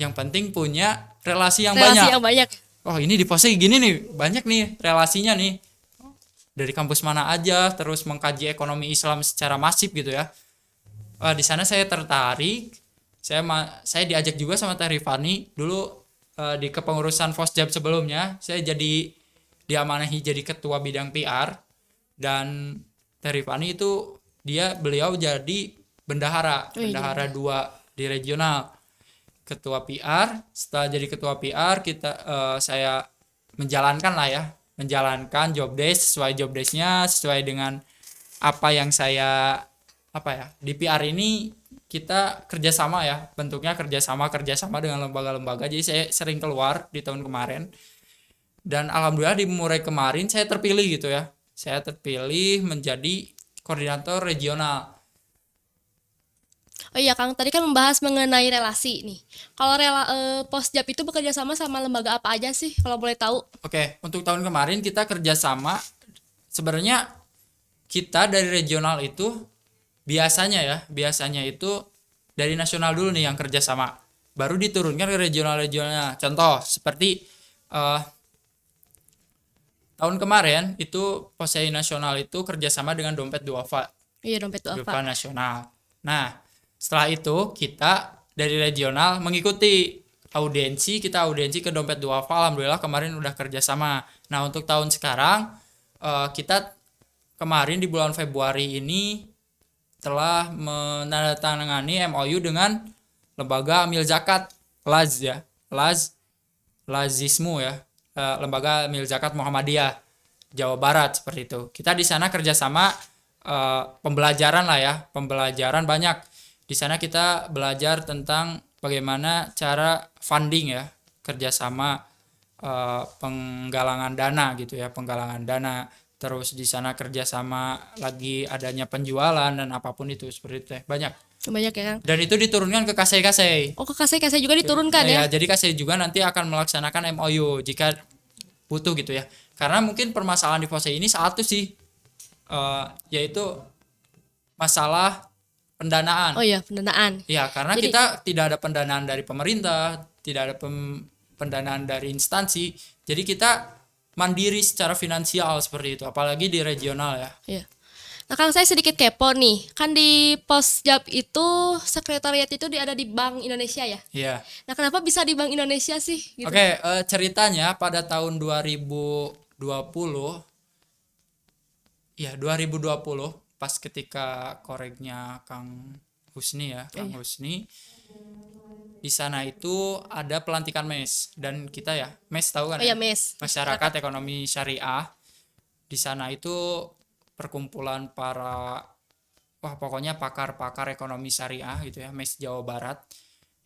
yang penting punya relasi yang Relasi banyak. yang banyak. Oh, ini di pose gini nih, banyak nih relasinya nih. Dari kampus mana aja, terus mengkaji ekonomi Islam secara masif gitu ya. Wah, di sana saya tertarik. Saya diajak juga sama Teh Rifani dulu di kepengurusan Fosjab sebelumnya. Saya diamanahi jadi ketua bidang PR, dan Teh Rifani itu beliau jadi bendahara iya. bendahara 2 di regional, ketua PR. Setelah jadi ketua PR, saya menjalankan job desk sesuai job desknya, sesuai dengan apa yang saya di PR ini kita kerjasama ya, bentuknya kerjasama dengan lembaga-lembaga. Jadi saya sering keluar di tahun kemarin, dan alhamdulillah di mulai kemarin saya terpilih gitu ya, saya terpilih menjadi koordinator regional. Oh iya, Kang, tadi kan membahas mengenai relasi nih. Kalau Posjab itu bekerja sama lembaga apa aja sih, kalau boleh tahu? Oke, untuk tahun kemarin kita kerjasama, sebenarnya kita dari regional itu biasanya itu dari nasional dulu nih yang kerjasama, baru diturunkan ke regional-regionalnya. Contoh seperti tahun kemarin itu POSEI nasional itu kerjasama dengan Dompet Duafa. Iya, Dompet Duafa. Duafa nasional. Nah, setelah itu kita dari regional mengikuti audiensi ke Dompet Duafa. Alhamdulillah kemarin udah kerjasama. Nah, untuk tahun sekarang kita kemarin di bulan Februari ini telah menandatangani MOU dengan lembaga amil zakat Lazismu ya, lembaga amil zakat Muhammadiyah Jawa Barat, seperti itu. Kita di sana kerjasama pembelajaran banyak. Di sana kita belajar tentang bagaimana cara funding ya, kerjasama penggalangan dana. Terus di sana kerjasama lagi adanya penjualan dan apapun itu, seperti itu banyak ya, Kang. Dan itu diturunkan ke KSI. Oh, ke KSI juga diturunkan ya? Jadi KSI juga nanti akan melaksanakan MOU jika butuh gitu ya. Karena mungkin permasalahan di POSEI ini satu sih, yaitu masalah pendanaan. Oh iya, pendanaan. Ya, karena kita tidak ada pendanaan dari pemerintah, tidak ada pendanaan dari instansi. Jadi kita mandiri secara finansial seperti itu, apalagi di regional ya. Iya. Nah, Kang, saya sedikit kepo nih. Kan di Posjab itu sekretariat itu ada di Bank Indonesia ya? Iya. Nah, kenapa bisa di Bank Indonesia sih? Gitu? Oke, ceritanya pada tahun 2020 pas ketika koreknya Kang Husni ya, Husni. Di sana itu ada pelantikan MES, dan kita ya, MES tahu kan? Iya, MES. Masyarakat Ekonomi Syariah. Di sana itu perkumpulan pokoknya pakar-pakar ekonomi syariah gitu ya, MES Jawa Barat.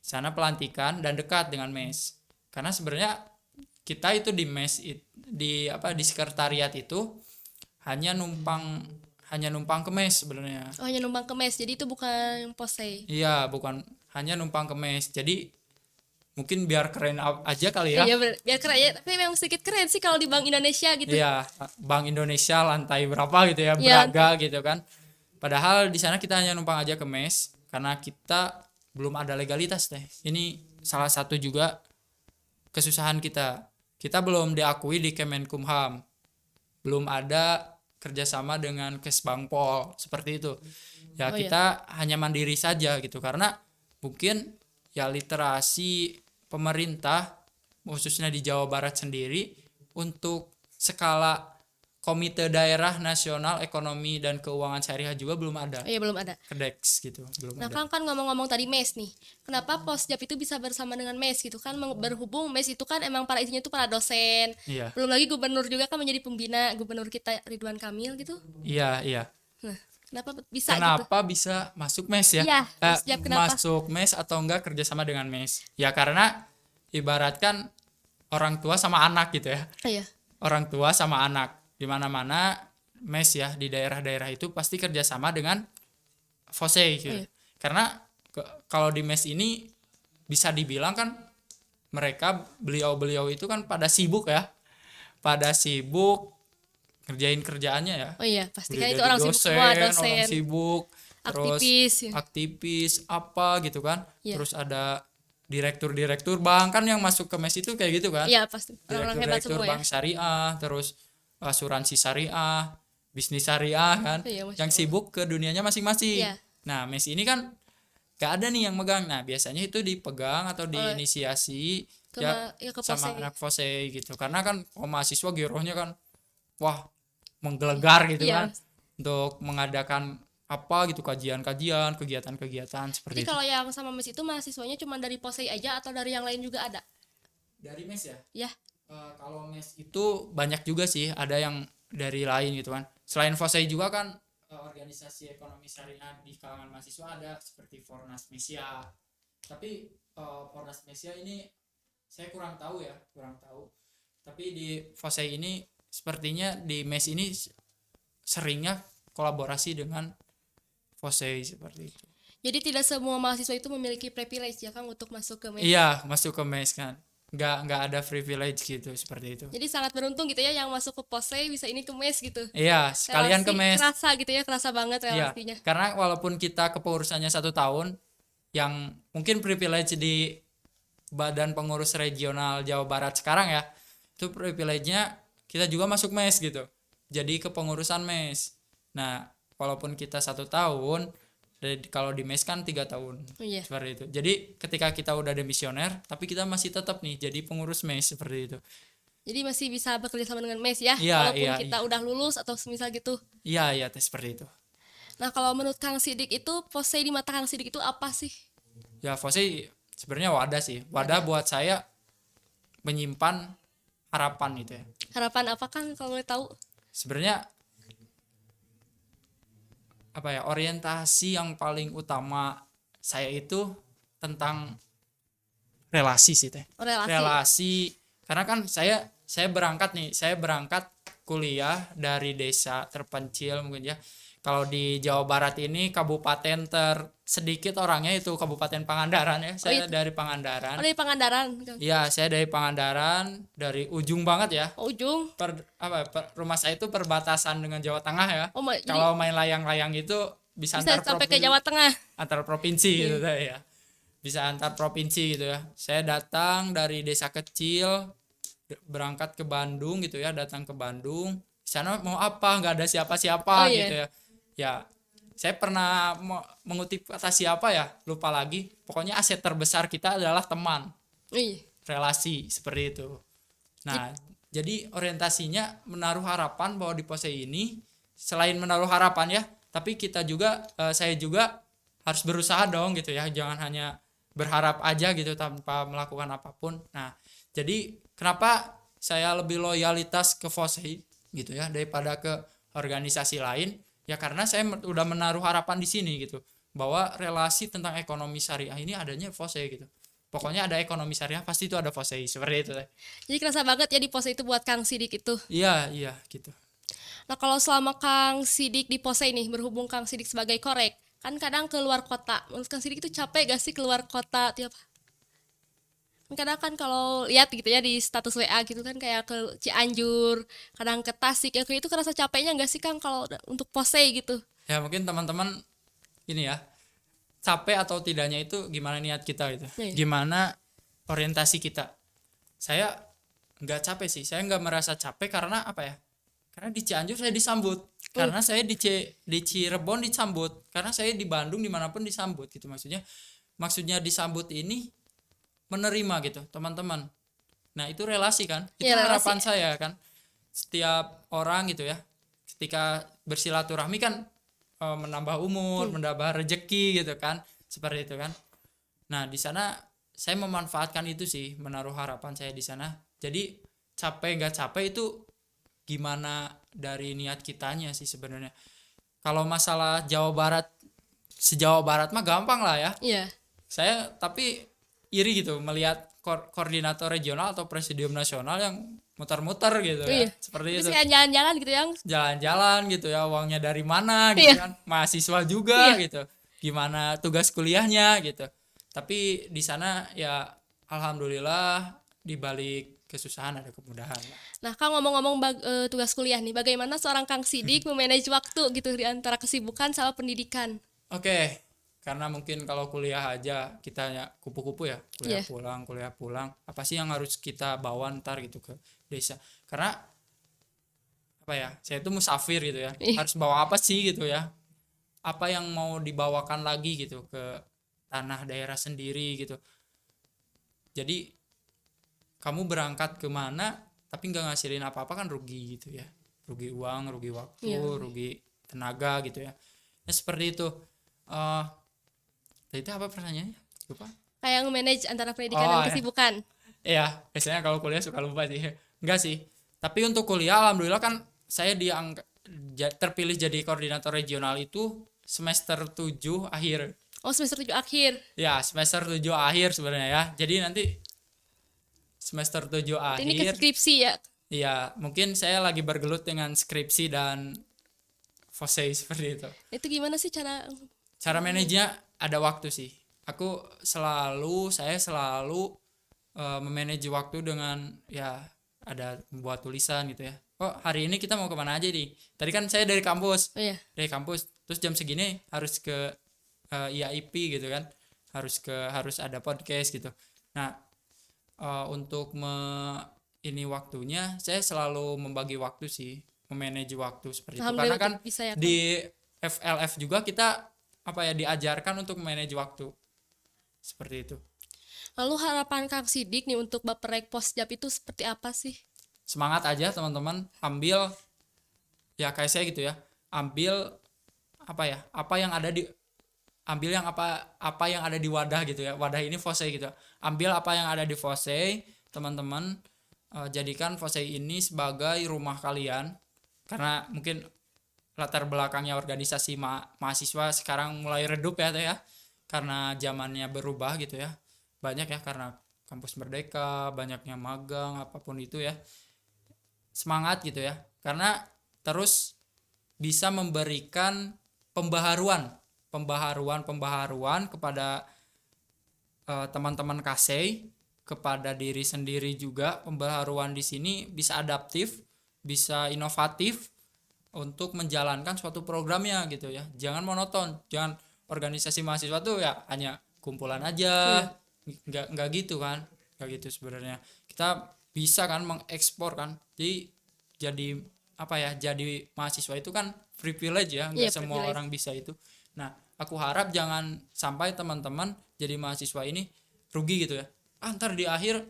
Di sana pelantikan dan dekat dengan MES. Karena sebenarnya kita itu di MES di sekretariat itu hanya numpang ke MES sebenarnya. Oh, hanya numpang ke MES. Jadi itu bukan POSEI. Iya, bukan, hanya numpang ke MES. Jadi mungkin biar keren aja kali ya. Iya, biar keren ya. Tapi memang sedikit keren sih kalau di Bank Indonesia gitu. Iya, Bank Indonesia lantai berapa gitu ya, Braga gitu kan. Padahal di sana kita hanya numpang aja ke MES karena kita belum ada legalitas teh. Ini salah satu juga kesusahan kita. Kita belum diakui di Kemenkumham. Belum ada kerjasama dengan Kesbangpol seperti itu. Ya, kita hanya mandiri saja gitu, karena mungkin ya literasi pemerintah khususnya di Jawa Barat sendiri untuk skala Komite Daerah Nasional Ekonomi dan Keuangan Syariah juga belum ada. Iya, belum ada. KDEX gitu, belum ada. Nah, kan ngomong-ngomong tadi MES nih. Kenapa Posjab itu bisa bersama dengan MES gitu kan? Berhubung MES itu kan emang para isinya itu para dosen. Iya. Belum lagi gubernur juga kan menjadi pembina, gubernur kita Ridwan Kamil gitu. Iya. Nah, kenapa bisa bisa masuk MES ya? Iya, Posjab kenapa? Masuk MES atau enggak kerjasama dengan MES? Ya karena ibaratkan orang tua sama anak gitu ya. Iya. Orang tua sama anak. Di mana-mana MES ya, di daerah-daerah itu pasti kerjasama dengan POSEI gitu. Karena kalau di MES ini bisa dibilang kan beliau itu kan pada sibuk ya, pada sibuk ngerjain kerjaannya ya. Oh iya, pasti Udah kan itu jadi orang sibuk semua, orang dosen, sibuk, terus aktivis. aktivis apa gitu kan. Iya. Terus ada direktur bank kan yang masuk ke mes itu kayak gitu kan. Iya, pasti orang-orang hebat Direktur semua ya. bank syariah, terus asuransi syariah, bisnis syariah kan, Iya, Masya yang Allah. sibuk ke dunianya masing-masing. Iya. Nah, mes ini kan gak ada nih yang megang. Nah, biasanya itu dipegang atau diinisiasi Ke sama Posei. anak Fose gitu. Karena kan mahasiswa girohnya kan wah menggelegar gitu Iya. kan untuk mengadakan apa gitu kajian-kajian, kegiatan-kegiatan Jadi seperti itu. kalau yang sama mes itu mahasiswanya cuma dari Posei aja atau dari yang lain juga ada? Dari mes ya? Ya. Kalau mes itu banyak juga sih, ada yang dari lain gitu kan. Selain Fosei juga kan organisasi ekonomi syariah di kalangan mahasiswa ada seperti Fornas Mesia. Tapi Fornas Mesia ini saya kurang tahu. Tapi di Fosei ini sepertinya di mes ini seringnya kolaborasi dengan Fosei seperti itu. Jadi tidak semua mahasiswa itu memiliki privilege ya Kang untuk masuk ke mes. Iya, masuk ke mes kan. Nggak ada privilege gitu seperti itu. Jadi sangat beruntung gitu ya yang masuk ke Posei bisa ini ke mes gitu. Iya, sekalian ke mes. Kerasa gitu ya, kerasa banget Iya, relasinya. karena walaupun kita kepengurusannya 1 tahun, yang mungkin privilege di Badan Pengurus Regional Jawa Barat sekarang ya, itu privilege-nya kita juga masuk mes gitu. Jadi kepengurusan mes. Nah, walaupun kita 1 tahun, kalau di mes kan 3 tahun. Oh, iya. Seperti itu. Jadi ketika kita udah demisioner, tapi kita masih tetap nih jadi pengurus mes seperti itu. Jadi masih bisa bekerja sama dengan mes ya, Iya, walaupun iya, kita udah lulus atau semisal gitu. Iya, seperti itu. Nah, kalau menurut Kang Sidik itu Posei di mata Kang Sidik itu apa sih? Ya, Fose sebenarnya wadah sih. Wadah buat saya menyimpan harapan gitu ya. Harapan apa Kang kalau boleh tahu? Sebenarnya apa ya, orientasi yang paling utama saya itu tentang relasi sih teh. Relasi karena kan saya berangkat kuliah dari desa terpencil mungkin ya. Kalau di Jawa Barat ini kabupaten tersedikit orangnya itu Kabupaten Pangandaran ya. Saya dari Pangandaran. Oh, dari Pangandaran. Iya, saya dari Pangandaran, dari ujung banget ya. Oh, ujung. Rumah saya itu perbatasan dengan Jawa Tengah ya. Oh, jadi Kalau main layang-layang itu bisa sampai ke Jawa Tengah. antar provinsi gitu ya. Bisa antar provinsi gitu ya. Saya datang dari desa kecil berangkat ke Bandung gitu ya, datang ke Bandung. Di sana mau apa? Nggak ada siapa-siapa gitu ya. Ya, saya pernah mengutip kata siapa ya, lupa lagi. Pokoknya aset terbesar kita adalah teman. Relasi seperti itu. Nah, jadi orientasinya menaruh harapan bahwa di Posei ini selain menaruh harapan ya, tapi saya juga harus berusaha dong gitu ya. Jangan hanya berharap aja gitu tanpa melakukan apapun. Nah, jadi kenapa saya lebih loyalitas ke Posei gitu ya daripada ke organisasi lain? Ya karena saya udah menaruh harapan di sini gitu, bahwa relasi tentang ekonomi syariah ini adanya Posei gitu. Pokoknya ada ekonomi syariah pasti itu ada Posei seperti itu. Jadi kerasa banget ya di Posei itu buat Kang Sidik itu. Iya gitu. Nah, kalau selama Kang Sidik di Posei nih, berhubung Kang Sidik sebagai korek, kan kadang keluar kota. Menurut Kang Sidik itu capek gak sih keluar kota tiap? Kadang kan kalau lihat gitu ya di status WA gitu kan kayak ke Cianjur, kadang ke Tasik, ya kayak itu kerasa capeknya gak sih Kang kalau untuk Posei gitu? Ya mungkin teman-teman ini ya, capek atau tidaknya itu gimana niat kita gitu. Gimana orientasi kita. Saya nggak capek sih, saya nggak merasa capek karena apa ya? Karena di Cianjur saya disambut, karena saya di Cirebon disambut, karena saya di Bandung dimanapun disambut gitu. Maksudnya disambut ini menerima gitu teman-teman. Nah itu relasi kan, itu harapan saya kan. Setiap orang gitu ya, ketika bersilaturahmi kan menambah umur, menambah rezeki gitu kan, seperti itu kan. Nah di sana saya memanfaatkan itu sih, menaruh harapan saya di sana. Jadi capek nggak capek itu gimana dari niat kitanya sih sebenarnya. Kalau masalah Jawa Barat, se-Jawa Barat mah gampang lah ya. Iya. Saya tapi iri gitu melihat koordinator regional atau presidium nasional yang muter-muter gitu ya. Seperti itu. Jalan-jalan gitu yang jalan-jalan gitu ya, uangnya dari mana gitu kan, mahasiswa juga gitu, gimana tugas kuliahnya gitu. Tapi di sana ya alhamdulillah di balik kesusahan ada kemudahan lah. Nah, Kang ngomong-ngomong tugas kuliah nih, bagaimana seorang Kang Sidik memanage waktu gitu di antara kesibukan sama pendidikan? Oke, karena mungkin kalau kuliah aja kita ya kupu-kupu ya, Iya. kuliah pulang, apa sih yang harus kita bawa ntar gitu ke desa? Karena apa ya, saya itu musafir gitu ya, Ih. harus bawa apa sih gitu ya? Apa yang mau dibawakan lagi gitu ke tanah daerah sendiri gitu. Jadi kamu berangkat kemana tapi nggak ngasilin apa-apa kan rugi gitu ya, rugi uang, rugi waktu, Iya. rugi tenaga gitu ya. Nah seperti itu. eh Tadi apa pertanyaannya? Lupa. Kayak nge-manage antara pendidikan Oh dan ya, kesibukan. iya biasanya kalau kuliah suka lupa sih. Enggak sih. Tapi untuk kuliah alhamdulillah kan saya terpilih jadi koordinator regional itu semester 7 akhir. Oh, semester 7 akhir. Ya, semester 7 akhir sebenarnya ya. Jadi nanti semester 7 Ini ke akhir, skripsi ya. ya mungkin saya lagi bergelut dengan skripsi dan fossey seperti itu. Itu gimana sih cara? Cara manajenya ada waktu sih. Saya selalu memanage waktu dengan ya ada membuat tulisan gitu ya. Oh hari ini kita mau kemana aja nih? Tadi kan saya dari kampus, Oh iya. terus jam segini harus ke IAIP gitu kan, harus ada podcast gitu. Nah untuk ini waktunya saya selalu membagi waktu sih, memanage waktu seperti itu. Karena Alhamdulillah kan bisa ya, Kang. di FLF juga kita apa ya diajarkan untuk manage waktu seperti itu. Lalu harapan Kang Sidik nih untuk Baperek Posjab itu seperti apa sih? Semangat aja teman-teman, ambil ya kayak saya gitu ya, ambil apa yang ada di ambil yang apa yang ada di wadah gitu ya, wadah ini Fosei gitu, ambil apa yang ada di Fosei teman-teman, jadikan Fosei ini sebagai rumah kalian karena mungkin latar belakangnya organisasi mahasiswa sekarang mulai redup ya teh ya, karena zamannya berubah gitu ya, banyak ya karena kampus merdeka, banyaknya magang apapun itu ya. Semangat gitu ya, karena terus bisa memberikan pembaharuan kepada teman-teman kasei, kepada diri sendiri juga. Pembaharuan di sini bisa adaptif, bisa inovatif untuk menjalankan suatu programnya gitu ya. Jangan monoton, jangan organisasi mahasiswa tuh ya hanya kumpulan aja. Nggak gitu kan, nggak gitu sebenarnya. Kita bisa kan mengekspor kan, jadi apa ya, jadi mahasiswa itu kan privilege ya, nggak semua privilege. orang bisa itu. Nah aku harap jangan sampai teman-teman jadi mahasiswa ini rugi gitu ya, ntar di akhir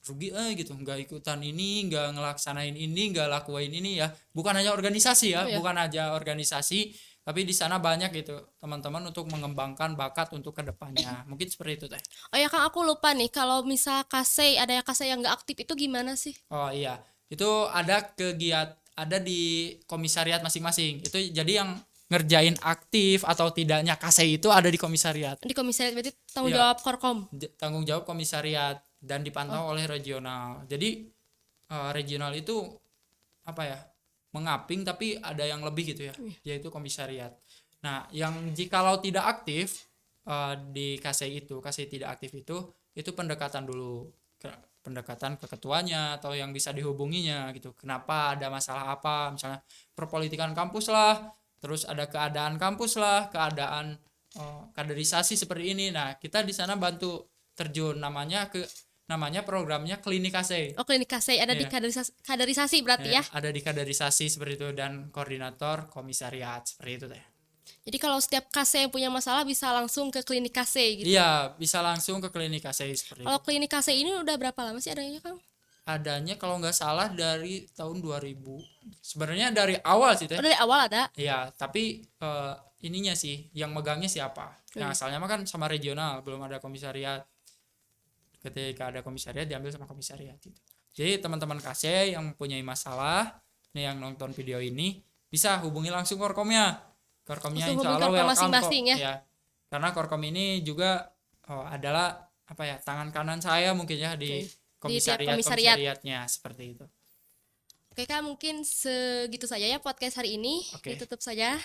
rugi gitu, nggak ikutan ini, nggak ngelaksanain ini, nggak lakuin ini ya. Bukan hanya organisasi ya, bukan aja organisasi, tapi di sana banyak gitu teman-teman untuk mengembangkan bakat untuk kedepannya. Mungkin seperti itu teh. Oh ya Kang, aku lupa nih, kalau misal kasei, ada yang kasei yang nggak aktif itu gimana sih? Oh iya, itu ada di komisariat masing-masing. Itu jadi yang ngerjain aktif atau tidaknya kasei itu ada di komisariat. Di komisariat berarti tanggung Iya. jawab Korkom. Tanggung jawab komisariat dan dipantau oleh regional. Jadi regional itu apa ya, mengaping tapi ada yang lebih gitu ya, yaitu komisariat. Nah yang jikalau tidak aktif di kasei tidak aktif itu pendekatan dulu, pendekatan ke ketuanya atau yang bisa dihubunginya gitu. Kenapa, ada masalah apa, misalnya perpolitikan kampus lah, terus ada keadaan kampus lah, keadaan kaderisasi seperti ini. Nah kita di sana bantu terjun, namanya programnya klinik KC. Oh, klinik kasei ada di Iya. kaderisasi berarti ya. Ada di kaderisasi seperti itu, dan koordinator komisariat seperti itu teh. Jadi kalau setiap kasei yang punya masalah bisa langsung ke klinik kasei gitu. Iya, bisa langsung ke klinik KC seperti itu. Kalau klinik kasei ini udah berapa lama sih adanya, Kang? Adanya kalau nggak salah dari tahun 2000. Sebenarnya dari awal sih teh. Oh, dari awal ada. Iya, tapi ininya sih yang megangnya siapa? Yang asalnya mah kan sama regional, belum ada komisariat. Ketika ada komisariat diambil sama komisariat gitu. Jadi teman-teman KC yang mempunyai masalah nih, yang nonton video ini bisa hubungi langsung korkomnya. Korkomnya Langsung insya hubungi Allah korkom welcome kok. masing-masing ya. Ya. Karena korkom ini juga adalah apa ya, tangan kanan saya mungkin ya di tiap komisariat. komisariatnya seperti itu. Oke Kak, mungkin segitu saja ya podcast hari ini. Oke. Ditutup saja.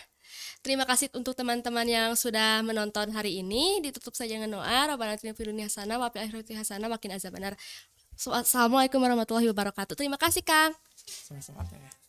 Terima kasih untuk teman-teman yang sudah menonton hari ini. Ditutup saja dengan doa. Rabbana atina fid dunya hasanah wa fil akhirati hasanah wa qina azabannar. Assalamualaikum warahmatullahi wabarakatuh. Terima kasih, Kang. Sama-sama teh.